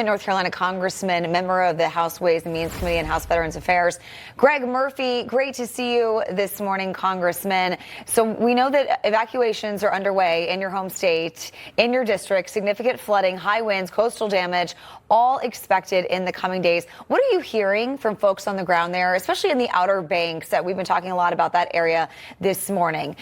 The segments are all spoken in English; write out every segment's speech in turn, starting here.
North Carolina Congressman, member of the House Ways and Means Committee and House Veterans Affairs. Greg Murphy, great to see you this morning, Congressman. So we know that evacuations are underway in your home state, in your district, significant flooding, high winds, coastal damage, all expected in the coming days. What are you hearing from folks on the ground there, especially in the Outer Banks? That we've been talking a lot about that area this morning.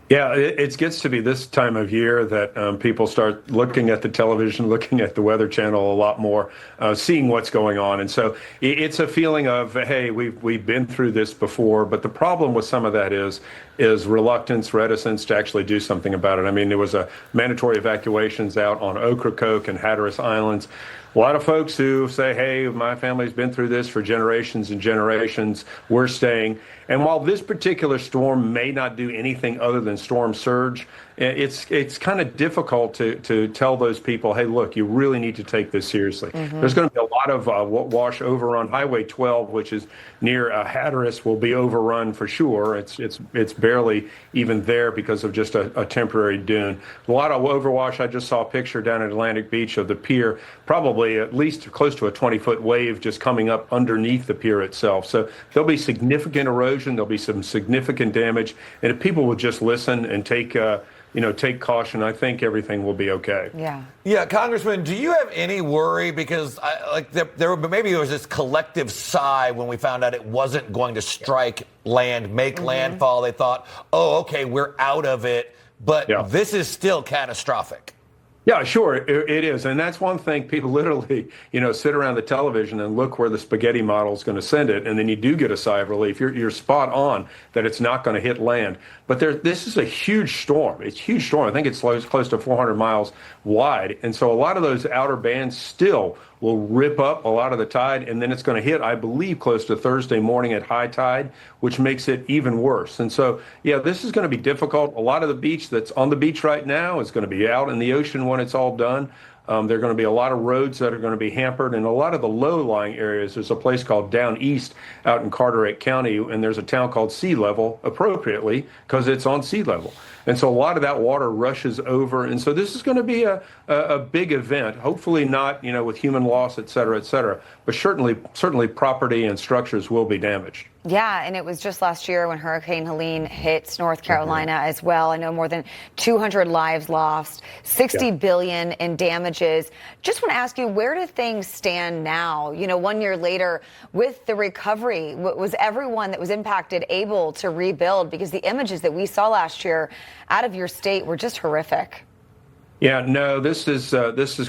Yeah, it gets to be this time of year that people start looking at the television, looking at the Weather Channel a lot more, seeing what's going on. And so it's a feeling of, hey, we've been through this before. But the problem with some of that is reluctance, reticence to actually do something about it. I mean, there was a mandatory evacuations out on Ocracoke and Hatteras Islands. A lot of folks who say, hey, my family's been through this for generations and generations, we're staying. And while this particular storm may not do anything other than storm surge, it's kind of difficult to tell those people, hey, look, you really need to take this seriously. There's going to be a lot of wash over on Highway 12, which is near Hatteras, will be overrun for sure. It's barely even there because of just a temporary dune. A lot of overwash. I just saw a picture down at Atlantic Beach of the pier, probably at least close to a 20-foot wave just coming up underneath the pier itself. So there'll be significant erosion. There'll be some significant damage. And if people would just listen and take caution, I think everything will be okay. Yeah, Congressman, do you have any worry? Because maybe it was this collective sigh when we found out it wasn't going to strike land, make landfall. They thought, oh, okay, we're out of it. But this is still catastrophic. Yeah, sure, it is. And that's one thing. People literally, sit around the television and look where the spaghetti model is going to send it. And then you do get a sigh of relief. You're spot on that it's not going to hit land. But this is a huge storm. It's a huge storm. I think it's close to 400 miles wide. And so a lot of those outer bands still will rip up a lot of the tide. And then it's going to hit, I believe, close to Thursday morning at high tide, which makes it even worse. And so, yeah, this is going to be difficult. A lot of the beach that's on the beach right now is going to be out in the ocean when it's all done. There are going to be a lot of roads that are going to be hampered, and a lot of the low-lying areas. There's a place called Down East out in Carteret County, and there's a town called Sea Level, appropriately, because it's on sea level. And so a lot of that water rushes over. And so this is going to be a big event, hopefully not, with human loss, et cetera, but certainly property and structures will be damaged. Yeah, and it was just last year when Hurricane Helene hit North Carolina as well. I know more than 200 lives lost, $60 billion in damages. Just want to ask you, where do things stand now? 1 year later with the recovery, was everyone that was impacted able to rebuild? Because the images that we saw last year out of your state were just horrific. Yeah, no, this is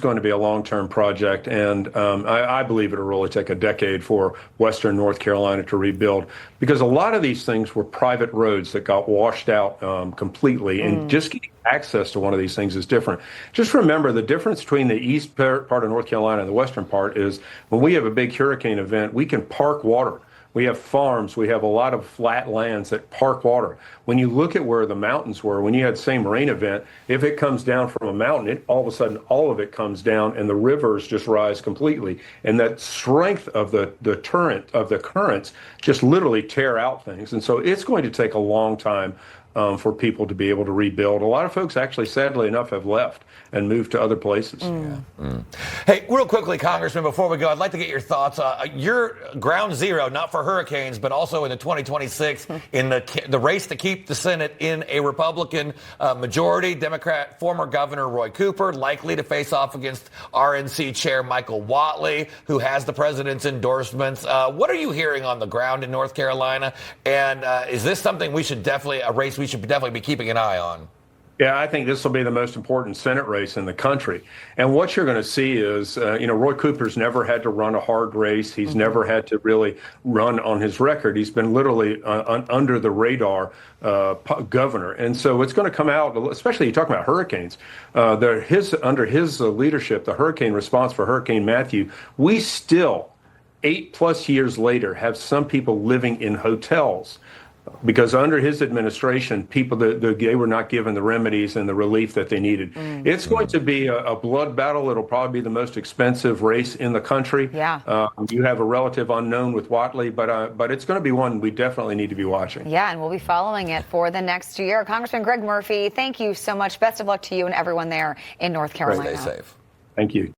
going to be a long-term project, and I believe it'll really take a decade for Western North Carolina to rebuild, because a lot of these things were private roads that got washed out completely, and just getting access to one of these things is different. Just remember, the difference between the east part of North Carolina and the western part is when we have a big hurricane event, we can park water. We have farms. We have a lot of flat lands that park water. When you look at where the mountains were, when you had the same rain event, if it comes down from a mountain, all of a sudden all of it comes down and the rivers just rise completely. And that strength of the torrent of the currents just literally tear out things. And so it's going to take a long time for people to be able to rebuild. A lot of folks actually, sadly enough, have left and moved to other places. Hey, real quickly, Congressman, before we go, I'd like to get your thoughts. You're ground zero, not for hurricanes, but also in the 2026 in the race to keep the Senate in a Republican majority. Democrat former Governor Roy Cooper likely to face off against RNC Chair Michael Whatley, who has the president's endorsements. What are you hearing on the ground in North Carolina? And is this something we should definitely be keeping an eye on? Yeah, I think this will be the most important Senate race in the country. And what you're going to see is, Roy Cooper's never had to run a hard race. He's never had to really run on his record. He's been literally under the radar governor. And so it's going to come out, especially you talk about hurricanes, under his leadership, the hurricane response for Hurricane Matthew, we still, 8+ years later, have some people living in hotels. Because under his administration, people they were not given the remedies and the relief that they needed. It's going to be a blood battle. It'll probably be the most expensive race in the country. You have a relative unknown with Whatley, but it's going to be one we definitely need to be watching. Yeah, and we'll be following it for the next year. Congressman Greg Murphy, thank you so much. Best of luck to you and everyone there in North Carolina. Stay safe. Thank you.